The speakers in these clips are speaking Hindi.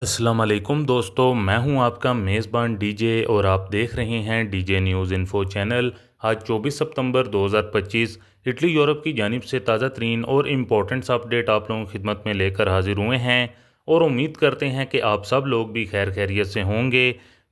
अस्सलाम वालेकुम दोस्तों, मैं हूं आपका मेज़बान डीजे और आप देख रहे हैं डीजे न्यूज़ इन्फो चैनल। आज 24 सितंबर 2025 इटली यूरोप की जानिब से ताज़ा तरीन और इम्पोर्टेंट्स अपडेट आप लोगों की खिदमत में लेकर हाजिर हुए हैं और उम्मीद करते हैं कि आप सब लोग भी खैर खैरियत से होंगे।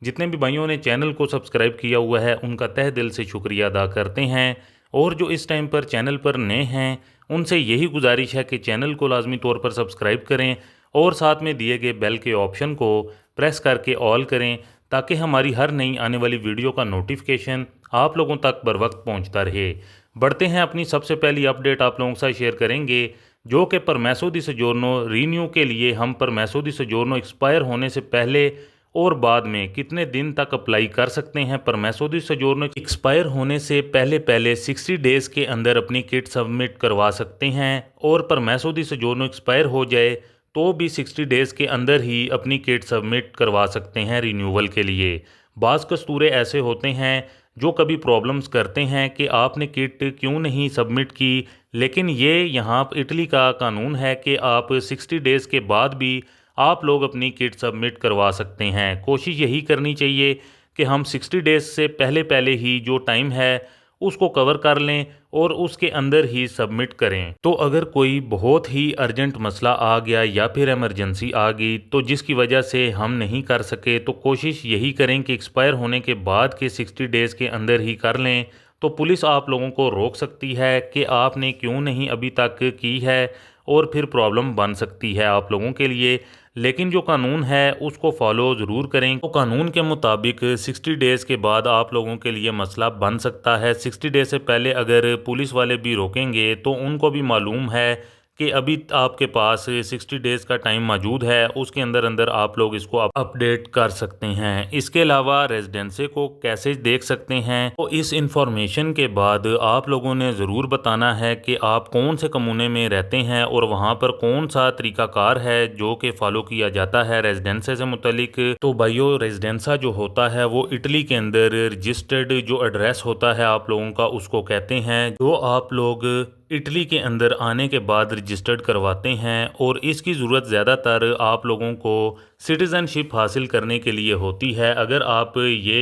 जितने भी भाइयों ने चैनल को सब्सक्राइब किया हुआ है उनका तहे दिल से शुक्रिया अदा करते हैं, और जो इस टाइम पर चैनल पर नए हैं उनसे यही गुजारिश है कि चैनल को लाजमी तौर पर सब्सक्राइब करें और साथ में दिए गए बेल के ऑप्शन को प्रेस करके ऑल करें, ताकि हमारी हर नई आने वाली वीडियो का नोटिफिकेशन आप लोगों तक बर वक्त पहुँचता रहे। बढ़ते हैं, अपनी सबसे पहली अपडेट आप लोगों के साथ शेयर करेंगे, जो कि परमेसो दी सजोर्नो रीन्यू के लिए हम परमेसो दी सजोर्नो एक्सपायर होने से पहले और बाद में कितने दिन तक अप्लाई कर सकते हैं। परमेसो दी सजोर्नो एक्सपायर होने से पहले पहले 60 डेज़ के अंदर अपनी किट सबमिट करवा सकते हैं, और परमेसो दी सजोर्नो एक्सपायर हो जाए तो भी 60 डेज़ के अंदर ही अपनी किट सबमिट करवा सकते हैं रिन्यूअल के लिए। बाज़ कस्तूरे ऐसे होते हैं जो कभी प्रॉब्लम्स करते हैं कि आपने किट क्यों नहीं सबमिट की, लेकिन ये यहाँ इटली का कानून है कि आप 60 डेज़ के बाद भी आप लोग अपनी किट सबमिट करवा सकते हैं। कोशिश यही करनी चाहिए कि हम 60 डेज़ से पहले पहले ही जो टाइम है उसको कवर कर लें और उसके अंदर ही सबमिट करें। तो अगर कोई बहुत ही अर्जेंट मसला आ गया या फिर इमरजेंसी आ गई तो जिसकी वजह से हम नहीं कर सके, तो कोशिश यही करें कि एक्सपायर होने के बाद के 60 डेज़ के अंदर ही कर लें। तो पुलिस आप लोगों को रोक सकती है कि आपने क्यों नहीं अभी तक की है, और फिर प्रॉब्लम बन सकती है आप लोगों के लिए। लेकिन जो कानून है उसको फॉलो ज़रूर करें। तो कानून के मुताबिक 60 डेज़ के बाद आप लोगों के लिए मसला बन सकता है। 60 डेज़ से पहले अगर पुलिस वाले भी रोकेंगे तो उनको भी मालूम है कि अभी आपके पास 60 डेज़ का टाइम मौजूद है, उसके अंदर अंदर आप लोग इसको अपडेट कर सकते हैं। इसके अलावा रेजिडेंसी को कैसे देख सकते हैं, तो इस इंफॉर्मेशन के बाद आप लोगों ने ज़रूर बताना है कि आप कौन से कमूने में रहते हैं और वहाँ पर कौन सा तरीक़ाकार है जो कि फ़ॉलो किया जाता है रेजिडेंसी से मुतलिक। तो भाइयों, रेजिडेंसा जो होता है वो इटली के अंदर रजिस्टर्ड जो एड्रेस होता है आप लोगों का, उसको कहते हैं, जो आप लोग इटली के अंदर आने के बाद रजिस्टर्ड करवाते हैं। और इसकी ज़रूरत ज़्यादातर आप लोगों को सिटीज़नशिप हासिल करने के लिए होती है। अगर आप ये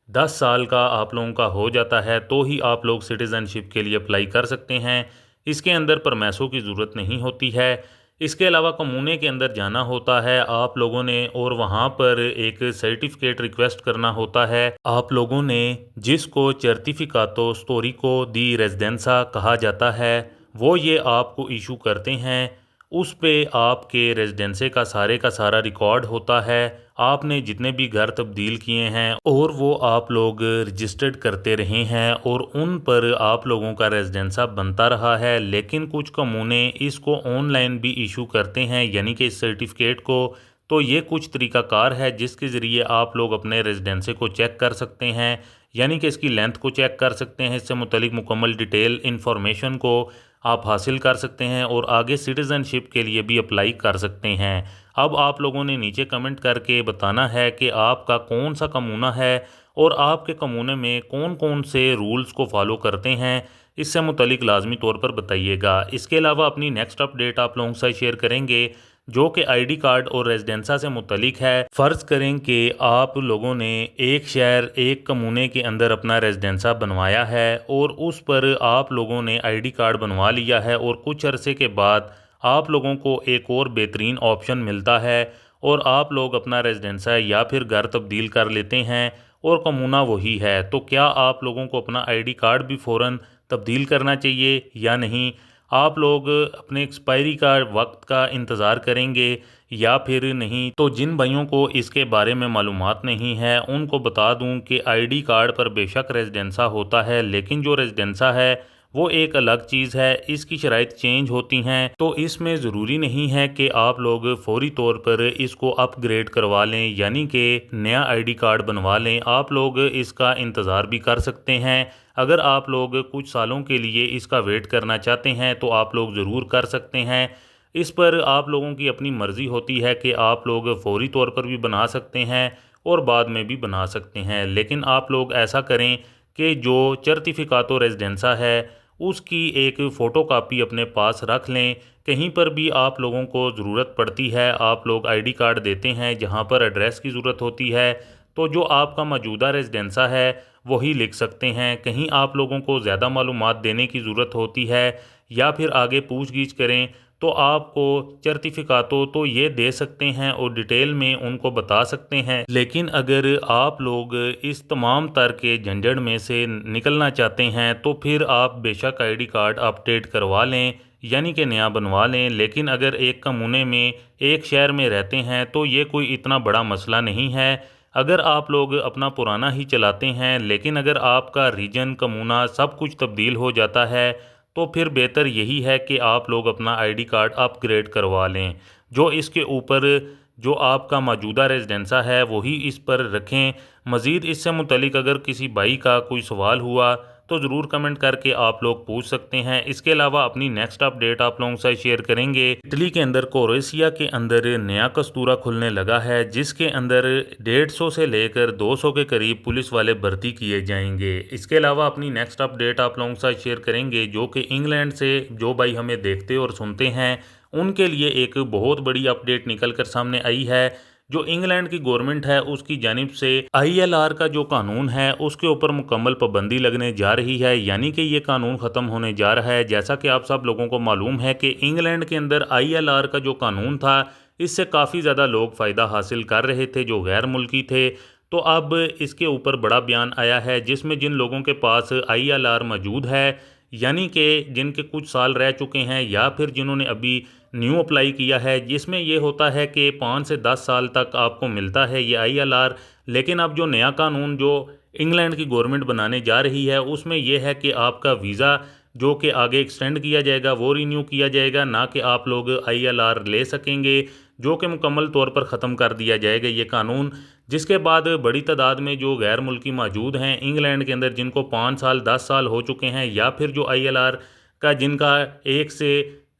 10 साल का आप लोगों का हो जाता है तो ही आप लोग सिटीज़नशिप के लिए अप्लाई कर सकते हैं। इसके अंदर परमेसो की ज़रूरत नहीं होती है। इसके अलावा कमूने के अंदर जाना होता है आप लोगों ने, और वहाँ पर एक सर्टिफिकेट रिक्वेस्ट करना होता है आप लोगों ने, जिसको सर्टिफिकातो स्टोरिको दी रेजिडेंसा कहा जाता है। वो ये आपको इशू करते हैं, उस पे आपके रेजिडेंसे का सारा रिकॉर्ड होता है, आपने जितने भी घर तब्दील किए हैं और वो आप लोग रजिस्टर्ड करते रहे हैं और उन पर आप लोगों का रेजिडेंसा बनता रहा है। लेकिन कुछ कमूने इसको ऑनलाइन भी इशू करते हैं, यानी कि इस सर्टिफिकेट को। तो ये कुछ तरीक़ाकार है जिसके ज़रिए आप लोग अपने रेजिडेंसे को चेक कर सकते हैं, यानी कि इसकी लेंथ को चेक कर सकते हैं, इससे मुतलिक मुकम्मल डिटेल इन्फॉर्मेशन को आप हासिल कर सकते हैं और आगे सिटीज़नशिप के लिए भी अप्लाई कर सकते हैं। अब आप लोगों ने नीचे कमेंट करके बताना है कि आपका कौन सा कमूना है और आपके कमूने में कौन कौन से रूल्स को फॉलो करते हैं, इससे मुतलिक लाजमी तौर पर बताइएगा। इसके अलावा अपनी नेक्स्ट अपडेट आप लोगों के साथ शेयर करेंगे, जो कि आईडी कार्ड और रेजिडेंसा से मुतलिक है। फ़र्ज़ करें कि आप लोगों ने एक शहर एक कमूने के अंदर अपना रेजिडेंसा बनवाया है और उस पर आप लोगों ने आईडी कार्ड बनवा लिया है, और कुछ अरसे के बाद आप लोगों को एक और बेहतरीन ऑप्शन मिलता है और आप लोग अपना रेजिडेंसा या फिर घर तब्दील कर लेते हैं और कमूना वही है। तो क्या आप लोगों को अपना आईडी कार्ड भी फ़ौरन तब्दील करना चाहिए या नहीं? आप लोग अपने एक्सपायरी का वक्त का इंतज़ार करेंगे या फिर नहीं? तो जिन भाइयों को इसके बारे में मालूमात नहीं है उनको बता दूं कि आईडी कार्ड पर बेशक रेजिडेंसा होता है, लेकिन जो रेजिडेंसा है वो एक अलग चीज़ है, इसकी शराइत चेंज होती हैं। तो इसमें ज़रूरी नहीं है कि आप लोग फौरी तौर पर इसको अपग्रेड करवा लें, यानी कि नया आईडी कार्ड बनवा लें। आप लोग इसका इंतज़ार भी कर सकते हैं। अगर आप लोग कुछ सालों के लिए इसका वेट करना चाहते हैं तो आप लोग ज़रूर कर सकते हैं। इस पर आप लोगों की अपनी मर्ज़ी होती है कि आप लोग फौरी तौर पर भी बना सकते हैं और बाद में भी बना सकते हैं। लेकिन आप लोग ऐसा करें कि जो सर्टिफिकातो रेजिडेंसा है उसकी एक फ़ोटोकॉपी अपने पास रख लें। कहीं पर भी आप लोगों को ज़रूरत पड़ती है, आप लोग आईडी कार्ड देते हैं जहाँ पर एड्रेस की ज़रूरत होती है, तो जो आपका मौजूदा रेजिडेंसा है वही लिख सकते हैं। कहीं आप लोगों को ज़्यादा मालूमात देने की ज़रूरत होती है या फिर आगे पूछ-गीछ करें तो आपको सर्टिफिकातो तो ये दे सकते हैं और डिटेल में उनको बता सकते हैं। लेकिन अगर आप लोग इस तमाम तर के झंझट में से निकलना चाहते हैं तो फिर आप बेशक आईडी कार्ड अपडेट करवा लें, यानी कि नया बनवा लें। लेकिन अगर एक कम्यूने में एक शहर में रहते हैं तो ये कोई इतना बड़ा मसला नहीं है। अगर आप लोग अपना पुराना ही चलाते हैं लेकिन अगर आपका रीजन कम्यूना सब कुछ तब्दील हो जाता है तो फिर बेहतर यही है कि आप लोग अपना आईडी कार्ड अपग्रेड करवा लें। जो इसके ऊपर जो आपका मौजूदा रेजिडेंसा है वही इस पर रखें। मज़ीद इससे मुतल्लिक अगर किसी भाई का कोई सवाल हुआ तो ज़रूर कमेंट करके आप लोग पूछ सकते हैं। इसके अलावा अपनी नेक्स्ट अपडेट आप लोगों से शेयर करेंगे। इटली के अंदर कोरेसिया के अंदर नया कस्तूरा खुलने लगा है जिसके अंदर 150 से लेकर 200 के करीब पुलिस वाले भर्ती किए जाएंगे। इसके अलावा अपनी नेक्स्ट अपडेट आप लोगों से शेयर करेंगे जो कि इंग्लैंड से जो भाई हमें देखते और सुनते हैं उनके लिए एक बहुत बड़ी अपडेट निकल कर सामने आई है। जो इंग्लैंड की गवर्नमेंट है उसकी जानिब से ILR का जो कानून है उसके ऊपर मुकम्मल पाबंदी लगने जा रही है, यानी कि ये कानून ख़त्म होने जा रहा है। जैसा कि आप सब लोगों को मालूम है कि इंग्लैंड के अंदर ILR का जो कानून था इससे काफ़ी ज़्यादा लोग फ़ायदा हासिल कर रहे थे जो गैर मुल्की थे। तो अब इसके ऊपर बड़ा बयान आया है जिसमें जिन लोगों के पास ILR मौजूद है, यानी कि जिनके कुछ साल रह चुके हैं या फिर जिन्होंने अभी न्यू अप्लाई किया है, जिसमें ये होता है कि 5 से 10 साल तक आपको मिलता है ये ILR। लेकिन अब जो नया कानून जो इंग्लैंड की गवर्नमेंट बनाने जा रही है उसमें यह है कि आपका वीज़ा जो कि आगे एक्सटेंड किया जाएगा वो रिन्यू किया जाएगा, ना कि आप लोग ILR ले सकेंगे, जो कि मुकम्मल तौर पर ख़त्म कर दिया जाएगा ये कानून। जिसके बाद बड़ी तादाद में जो गैर मुल्की मौजूद हैं इंग्लैंड के अंदर जिनको 5 साल 10 साल हो चुके हैं या फिर जो ILR का जिनका 1 से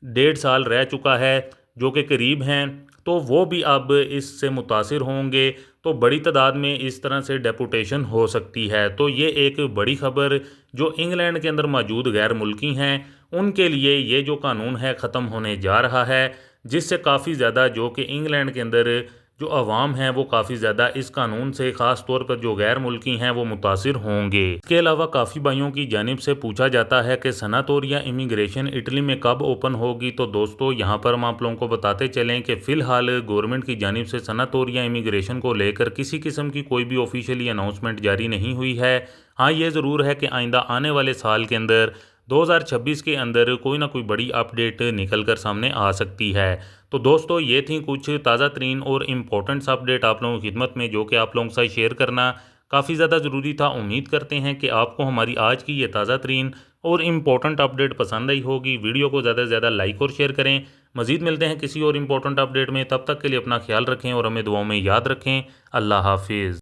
1.5 साल रह चुका है जो कि करीब हैं, तो वो भी अब इससे मुतासिर होंगे। तो बड़ी तादाद में इस तरह से डेपुटेशन हो सकती है। तो ये एक बड़ी खबर जो इंग्लैंड के अंदर मौजूद गैर मुल्की हैं उनके लिए ये जो कानून है ख़त्म होने जा रहा है, जिससे काफ़ी ज़्यादा जो कि इंग्लैंड के अंदर जो अवाम है वो काफ़ी ज़्यादा इस कानून से ख़ास तौर पर जो गैर मुल्की हैं वो मुतासिर होंगे। इसके अलावा काफ़ी भाइयों की जानिब से पूछा जाता है कि सनातोरिया इमिग्रेशन इटली में कब ओपन होगी। तो दोस्तों यहाँ पर हम आप लोगों को बताते चलें कि फ़िलहाल गवर्नमेंट की जानिब से सनातोरिया इमिग्रेशन को लेकर किसी किस्म की कोई भी ऑफिशियली अनाउंसमेंट जारी नहीं हुई है। हाँ, ये ज़रूर है कि आइंदा आने वाले साल के अंदर 2026 के अंदर कोई ना कोई बड़ी अपडेट निकल कर सामने आ सकती है। तो दोस्तों ये थी कुछ ताज़ा तरीन और इम्पोर्टेंट्स अपडेट आप लोगों की खिदमत में जो कि आप लोगों के साथ शेयर करना काफ़ी ज़्यादा ज़रूरी था। उम्मीद करते हैं कि आपको हमारी आज की ये ताज़ा तरीन और इम्पोर्टेंट अपडेट पसंद आई होगी। वीडियो को ज़्यादा से ज़्यादा लाइक और शेयर करें। मज़ीद मिलते हैं किसी और इम्पोर्टेंट अपडेट में, तब तक के लिए अपना ख्याल रखें और हमें दुआओं में याद रखें। अल्लाह हाफिज़।